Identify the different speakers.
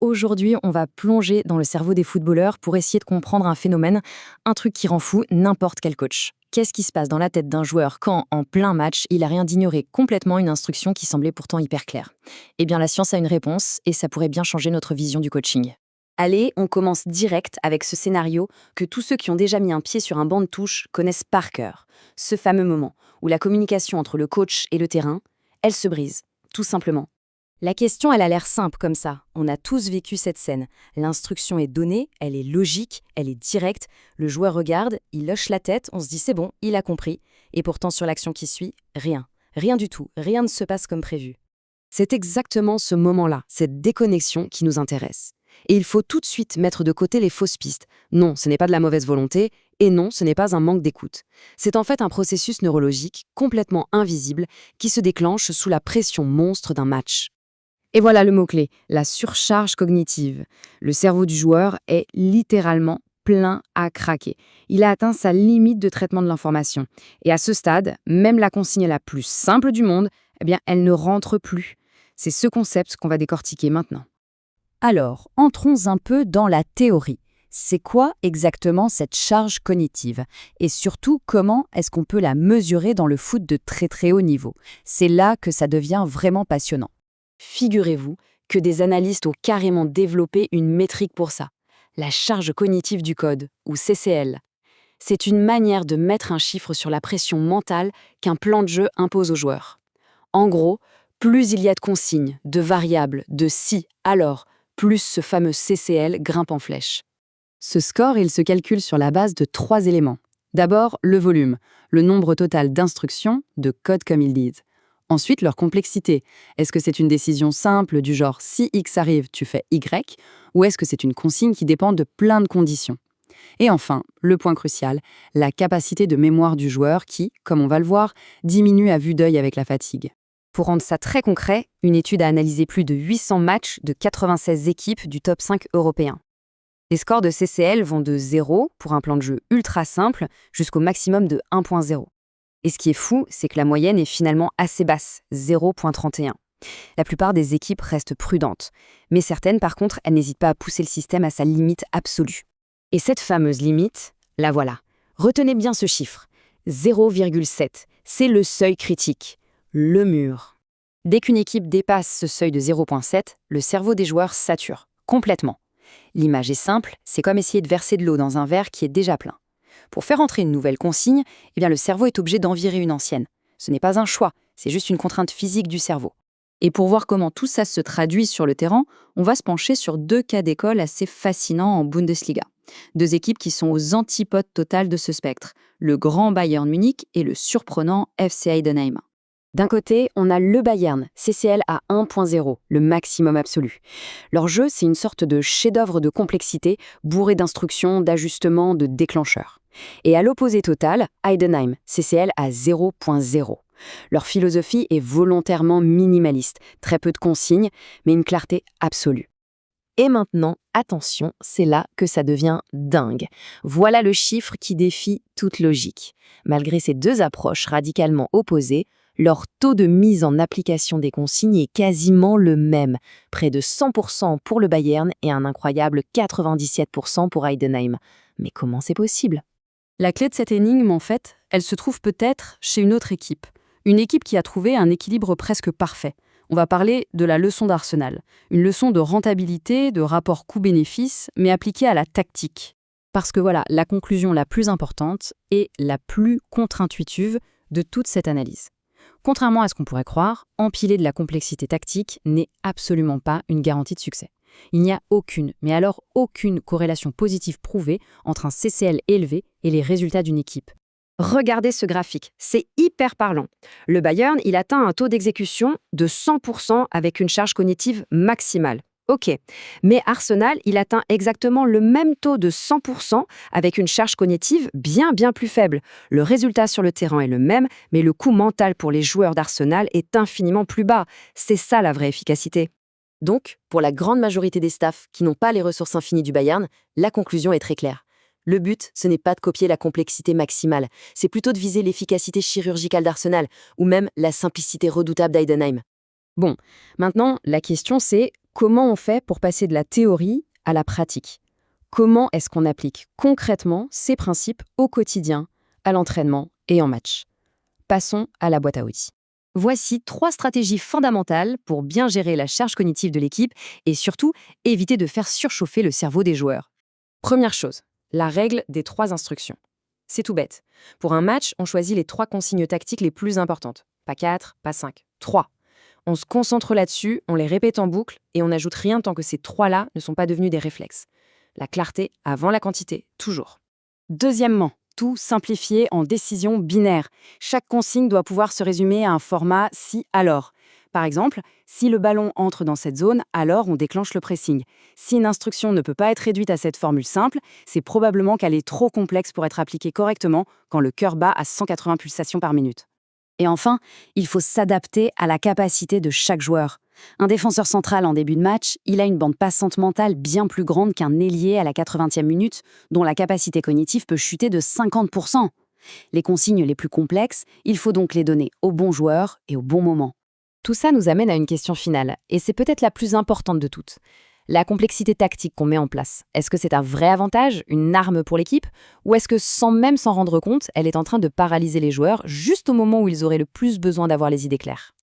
Speaker 1: Aujourd'hui, on va plonger dans le cerveau des footballeurs pour essayer de comprendre un phénomène, un truc qui rend fou n'importe quel coach. Qu'est-ce qui se passe dans la tête d'un joueur quand, en plein match, il a rien d'ignorer complètement une instruction qui semblait pourtant hyper claire? Eh bien, la science a une réponse et ça pourrait bien changer notre vision du coaching.
Speaker 2: Allez, on commence direct avec ce scénario que tous ceux qui ont déjà mis un pied sur un banc de touche connaissent par cœur. Ce fameux moment où la communication entre le coach et le terrain, elle se brise, tout simplement. La question, elle a l'air simple comme ça. On a tous vécu cette scène. L'instruction est donnée, elle est logique, elle est directe. Le joueur regarde, il hoche la tête, on se dit c'est bon, il a compris. Et pourtant, sur l'action qui suit, rien. Rien du tout, rien ne se passe comme prévu. C'est exactement ce moment-là, cette déconnexion qui nous intéresse. Et il faut tout de suite mettre de côté les fausses pistes. Non, ce n'est pas de la mauvaise volonté, et non, ce n'est pas un manque d'écoute. C'est en fait un processus neurologique complètement invisible qui se déclenche sous la pression monstre d'un match. Et voilà le mot-clé, la surcharge cognitive. Le cerveau du joueur est littéralement plein à craquer. Il a atteint sa limite de traitement de l'information. Et à ce stade, même la consigne la plus simple du monde, eh bien, elle ne rentre plus. C'est ce concept qu'on va décortiquer maintenant. Alors, entrons un peu dans la théorie. C'est quoi exactement cette charge cognitive? Et surtout, comment est-ce qu'on peut la mesurer dans le foot de très très haut niveau? C'est là que ça devient vraiment passionnant. Figurez-vous que des analystes ont carrément développé une métrique pour ça, la charge cognitive du code, ou CCL. C'est une manière de mettre un chiffre sur la pression mentale qu'un plan de jeu impose aux joueurs. En gros, plus il y a de consignes, de variables, de si, alors, plus ce fameux CCL grimpe en flèche. Ce score, il se calcule sur la base de 3 éléments. D'abord, le volume, le nombre total d'instructions, de codes comme ils disent. Ensuite, leur complexité. Est-ce que c'est une décision simple du genre si X arrive, tu fais Y, ou est-ce que c'est une consigne qui dépend de plein de conditions? Et enfin, le point crucial, la capacité de mémoire du joueur qui, comme on va le voir, diminue à vue d'œil avec la fatigue. Pour rendre ça très concret, une étude a analysé plus de 800 matchs de 96 équipes du top 5 européen. Les scores de CCL vont de 0 pour un plan de jeu ultra simple jusqu'au maximum de 1.0. Et ce qui est fou, c'est que la moyenne est finalement assez basse, 0.31. La plupart des équipes restent prudentes, mais certaines, par contre, elles n'hésitent pas à pousser le système à sa limite absolue. Et cette fameuse limite, la voilà. Retenez bien ce chiffre, 0,7. C'est le seuil critique, le mur. Dès qu'une équipe dépasse ce seuil de 0,7, le cerveau des joueurs sature, complètement. L'image est simple, c'est comme essayer de verser de l'eau dans un verre qui est déjà plein. Pour faire entrer une nouvelle consigne, eh bien le cerveau est obligé d'en virer une ancienne. Ce n'est pas un choix, c'est juste une contrainte physique du cerveau. Et pour voir comment tout ça se traduit sur le terrain, on va se pencher sur 2 cas d'école assez fascinants en Bundesliga. 2 équipes qui sont aux antipodes totales de ce spectre, le grand Bayern Munich et le surprenant FC Heidenheim. D'un côté, on a le Bayern, CCL à 1.0, le maximum absolu. Leur jeu, c'est une sorte de chef-d'œuvre de complexité, bourré d'instructions, d'ajustements, de déclencheurs. Et à l'opposé total, Heidenheim, CCL à 0.0. Leur philosophie est volontairement minimaliste, très peu de consignes, mais une clarté absolue. Et maintenant, attention, c'est là que ça devient dingue. Voilà le chiffre qui défie toute logique. Malgré ces 2 approches radicalement opposées, leur taux de mise en application des consignes est quasiment le même, près de 100% pour le Bayern et un incroyable 97% pour Heidenheim. Mais comment c'est possible? La clé de cette énigme, en fait, elle se trouve peut-être chez une autre équipe. Une équipe qui a trouvé un équilibre presque parfait. On va parler de la leçon d'Arsenal. Une leçon de rentabilité, de rapport coût-bénéfice, mais appliquée à la tactique. Parce que voilà, la conclusion la plus importante et la plus contre-intuitive de toute cette analyse. Contrairement à ce qu'on pourrait croire, empiler de la complexité tactique n'est absolument pas une garantie de succès. Il n'y a aucune, mais alors aucune corrélation positive prouvée entre un CCL élevé et les résultats d'une équipe. Regardez ce graphique, c'est hyper parlant. Le Bayern, il atteint un taux d'exécution de 100% avec une charge cognitive maximale. Ok, mais Arsenal, il atteint exactement le même taux de 100% avec une charge cognitive bien plus faible. Le résultat sur le terrain est le même, mais le coût mental pour les joueurs d'Arsenal est infiniment plus bas. C'est ça la vraie efficacité. Donc, pour la grande majorité des staffs qui n'ont pas les ressources infinies du Bayern, la conclusion est très claire. Le but, ce n'est pas de copier la complexité maximale, c'est plutôt de viser l'efficacité chirurgicale d'Arsenal, ou même la simplicité redoutable d'Heidenheim. Bon, maintenant, la question c'est Comment on fait pour passer de la théorie à la pratique? Comment est-ce qu'on applique concrètement ces principes au quotidien, à l'entraînement et en match? Passons à la boîte à outils.
Speaker 1: Voici 3 stratégies fondamentales pour bien gérer la charge cognitive de l'équipe et surtout éviter de faire surchauffer le cerveau des joueurs. Première chose, la règle des 3 instructions. C'est tout bête. Pour un match, on choisit les 3 consignes tactiques les plus importantes. Pas 4, pas 5, 3. On se concentre là-dessus, on les répète en boucle et on n'ajoute rien tant que ces 3-là ne sont pas devenus des réflexes. La clarté avant la quantité, toujours.
Speaker 2: Deuxièmement, tout simplifier en décision binaire. Chaque consigne doit pouvoir se résumer à un format si-alors. Par exemple, si le ballon entre dans cette zone, alors on déclenche le pressing. Si une instruction ne peut pas être réduite à cette formule simple, c'est probablement qu'elle est trop complexe pour être appliquée correctement quand le cœur bat à 180 pulsations par minute. Et enfin, il faut s'adapter à la capacité de chaque joueur. Un défenseur central en début de match, il a une bande passante mentale bien plus grande qu'un ailier à la 80e minute, dont la capacité cognitive peut chuter de 50%. Les consignes les plus complexes, il faut donc les donner au bon joueur et au bon moment.
Speaker 1: Tout ça nous amène à une question finale, et c'est peut-être la plus importante de toutes. La complexité tactique qu'on met en place, est-ce que c'est un vrai avantage, une arme pour l'équipe, ou est-ce que sans même s'en rendre compte, elle est en train de paralyser les joueurs juste au moment où ils auraient le plus besoin d'avoir les idées claires?